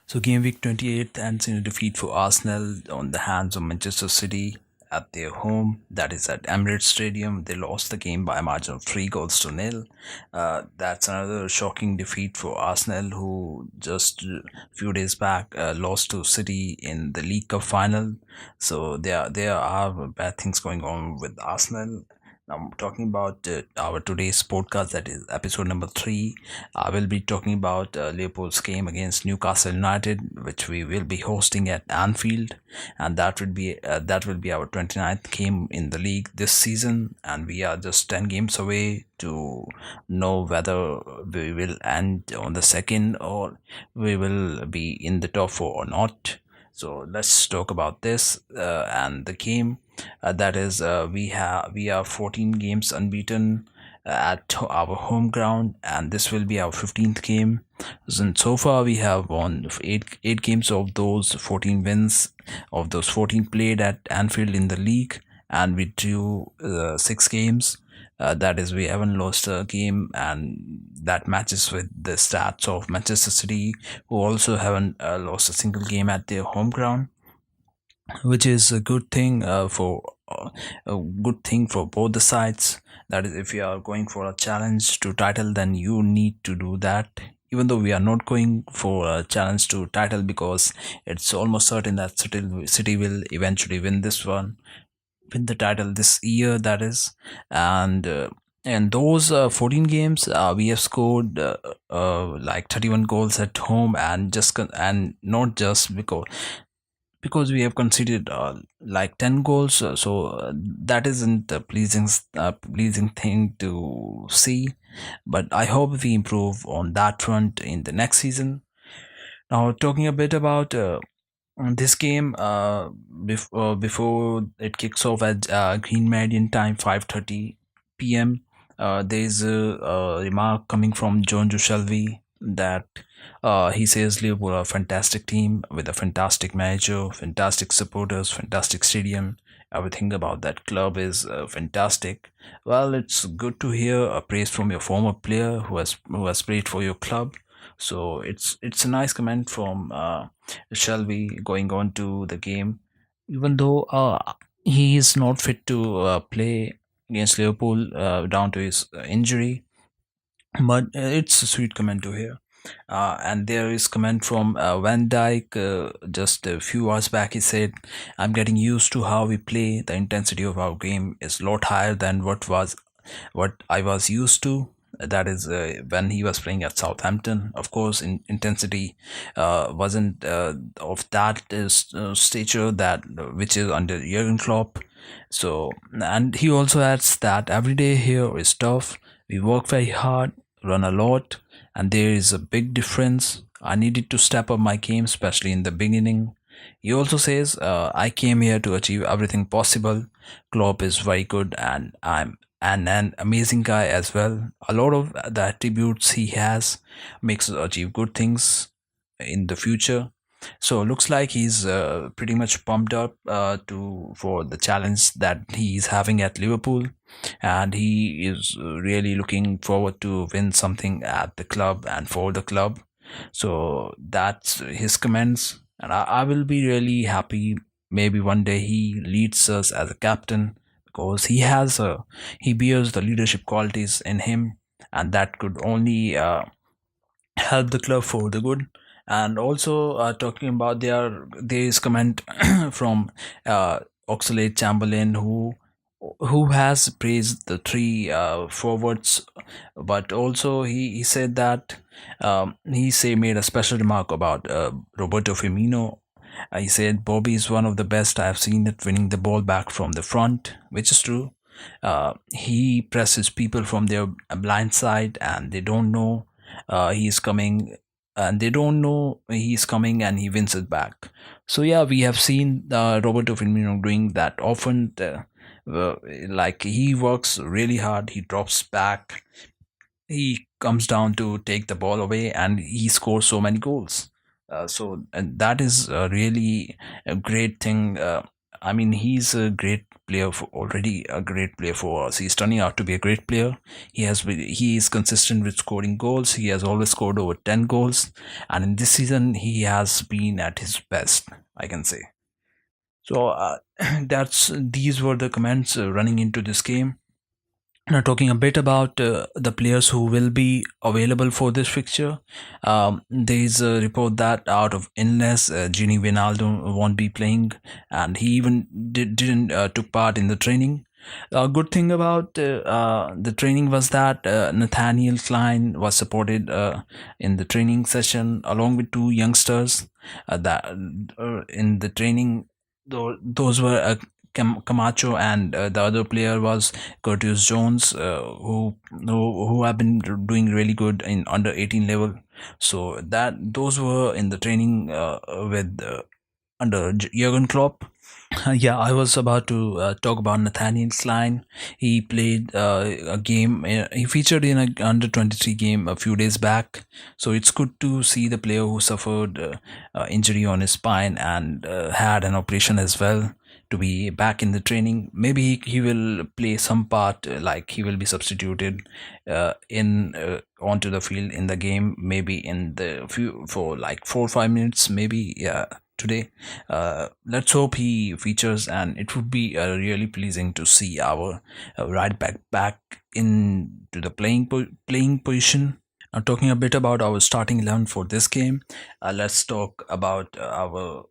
So game week 28 ends in a defeat for Arsenal on the hands of Manchester City at their home. That is at Emirates Stadium. They lost the game by a margin of 3 goals to nil. That's another shocking defeat for Arsenal, who just a few days back lost to City in the League Cup final. So there are bad things going on with Arsenal. I'm talking about our today's podcast, that is episode number 3. I will be talking about Liverpool's game against Newcastle United, which we will be hosting at Anfield, and that will be our 29th game in the league this season, and we are just 10 games away to know whether we will end on the second or we will be in the top 4 or not. So let's talk about this and the game. That is, we are 14 games unbeaten at our home ground, and this will be our 15th game. And so far, we have won eight games of those 14 wins, of those 14 played at Anfield in the league, and we drew 6 games. That is, we haven't lost a game, and that matches with the stats of Manchester City, who also haven't lost a single game at their home ground, which is a good thing a good thing for both the sides. That is, if you are going for a challenge to title, then you need to do that. Even though we are not going for a challenge to title, because it's almost certain that City will eventually win this one, win the title this year, that is. And those 14 games, we have scored like 31 goals at home, and and not just because we have conceded like 10 goals, that isn't a pleasing thing to see, but I hope we improve on that front in the next season. Now, talking a bit about this game, before it kicks off at Green Meridian time, 5:30 p.m. There is a remark coming from John Jushelvi that he says Liverpool are a fantastic team with a fantastic manager, fantastic supporters, fantastic stadium. Everything about that club is fantastic. Well, it's good to hear a praise from your former player who has played for your club. So it's a nice comment from Shelby going on to the game, even though he is not fit to play against Liverpool down to his injury. But it's a sweet comment to hear. And there is comment from Van Dyke just a few hours back. He said, "I'm getting used to how we play. The intensity of our game is a lot higher than what I was used to." That is when he was playing at Southampton. Of course, intensity wasn't of that stature that which is under Jurgen Klopp. So, and he also adds that every day here is tough. We work very hard, run a lot, and there is a big difference. I needed to step up my game, especially in the beginning. He also says, I came here to achieve everything possible. Klopp is very good, and I'm an amazing guy as well. A lot of the attributes he has makes us achieve good things in the future. So looks like he's pretty much pumped up to for the challenge that he's having at Liverpool, and he is really looking forward to win something at the club and for the club. So that's his comments, and I will be really happy. Maybe one day he leads us as a captain, because he bears the leadership qualities in him, and that could only help the club for the good. And also talking about there is comment from Oxlade Chamberlain, who has praised the three forwards, but also he said that made a special remark about Roberto Firmino. He said Bobby is one of the best I have seen at winning the ball back from the front, which is true. He presses people from their blind side, and they don't know he's coming, and they don't know he's coming, and he wins it back. So yeah, we have seen Roberto Firmino doing that often. Like, he works really hard, he drops back, he comes down to take the ball away, and he scores so many goals. And that is really a great thing I mean, he's a great player for already a great player for us. He's turning out to be a great player. He is consistent with scoring goals. He has always scored over 10 goals, and in this season he has been at his best, I can say. So that's these were the comments running into this game. Now, talking a bit about the players who will be available for this fixture, there is a report that out of illness, Gini Wijnaldum won't be playing, and he even didn't took part in the training. A good thing about the training was that Nathaniel Klein was supported in the training session along with two youngsters. That in the training, those were Camacho, and the other player was Curtis Jones, who have been doing really good in under 18 level. So that those were in the training with under Jurgen Klopp. Yeah, I was about to talk about Nathaniel Klein. He played a game. He featured in a under 23 game a few days back. So it's good to see the player who suffered injury on his spine and had an operation as well to be back in the training. Maybe he will play some part, like he will be substituted in onto the field in the game. Maybe in the few for like 4 or 5 minutes. Maybe yeah today. Let's hope he features, and it would be really pleasing to see our right back into the playing position. Now, talking a bit about our starting 11 for this game, let's talk about our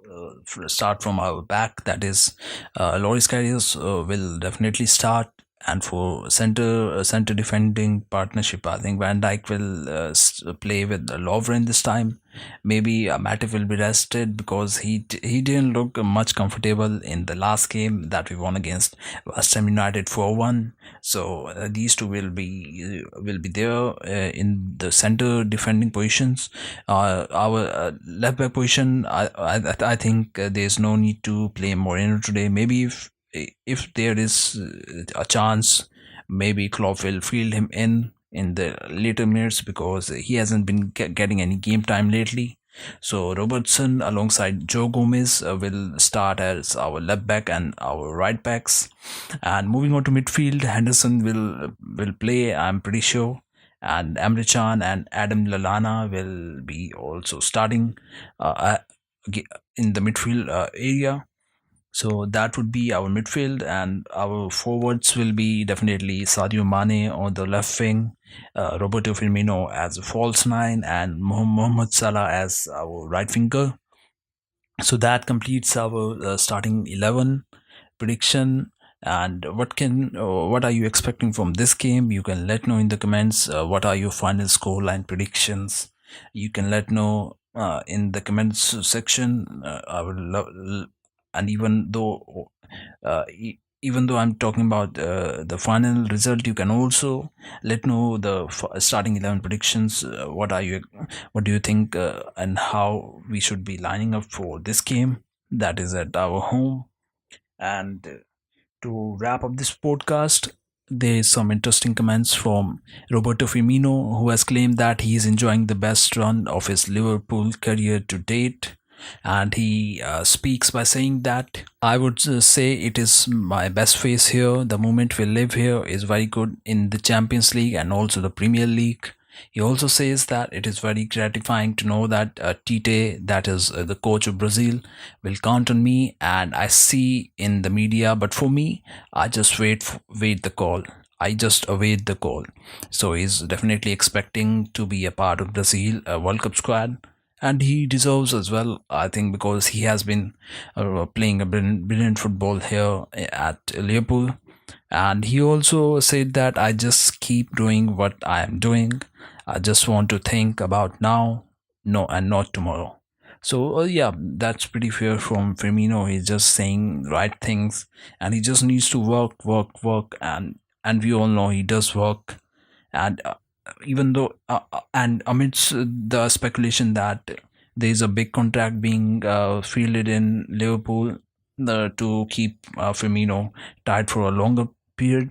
start from our back. That is, Loris Karius will definitely start, and for center defending partnership, I think Van Dijk will play with Lovren this time. Maybe Matip will be rested because he didn't look much comfortable in the last game that we won against West Ham United 4-1. So these two will be there in the center defending positions. Our left back position, I think there's no need to play Moreno today. Maybe if there is a chance, maybe Klopp will field him in the later minutes because he hasn't been getting any game time lately. So Robertson alongside Joe Gomez will start as our left back and our right backs. And moving on to midfield, Henderson will play, I'm pretty sure. And Emre Can and Adam Lallana will be also starting uh, in the midfield area. So that would be our midfield, and our forwards will be definitely Sadio Mane on the left wing, Roberto Firmino as a false nine, and Mohamed Salah as our right winger. So that completes our starting 11 prediction. And what are you expecting from this game? You can let know in the comments. What are your final scoreline predictions? You can let know in the comments section. I would love, and even though I'm talking about the final result, you can also let know the starting 11 predictions. What do you think, and how we should be lining up for this game that is at our home? And to wrap up this podcast, there is some interesting comments from Roberto Firmino, who has claimed that he is enjoying the best run of his Liverpool career to date. And he speaks by saying that I would say it is my best phase here. The moment we live here is very good in the Champions League and also the Premier League. He also says that it is very gratifying to know that Tite, that is the coach of Brazil, will count on me, and I see in the media. But for me, I just wait the call. I just await the call. So he's definitely expecting to be a part of Brazil World Cup squad, and he deserves as well. I think because he has been playing a brilliant football here at Liverpool, and he also said that I just keep doing what I am doing. I just want to think about now, no, and not tomorrow. So yeah, that's pretty fair from Firmino. He's just saying right things, and he just needs to work, and we all know he does work. And even though and amidst the speculation that there is a big contract being fielded in Liverpool to keep Firmino tied for a longer period,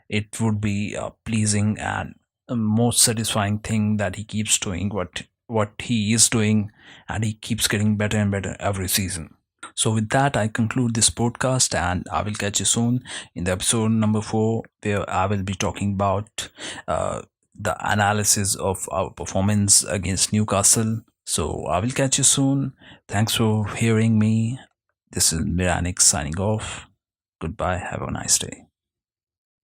it would be pleasing and a most satisfying thing that he keeps doing what he is doing, and he keeps getting better and better every season. So, with that, I conclude this podcast and I will catch you soon in the episode number 4, where I will be talking about uh, the analysis of our performance against Newcastle. So, I will catch you soon. Thanks for hearing me. This is Miranik signing off. Goodbye. Have a nice day.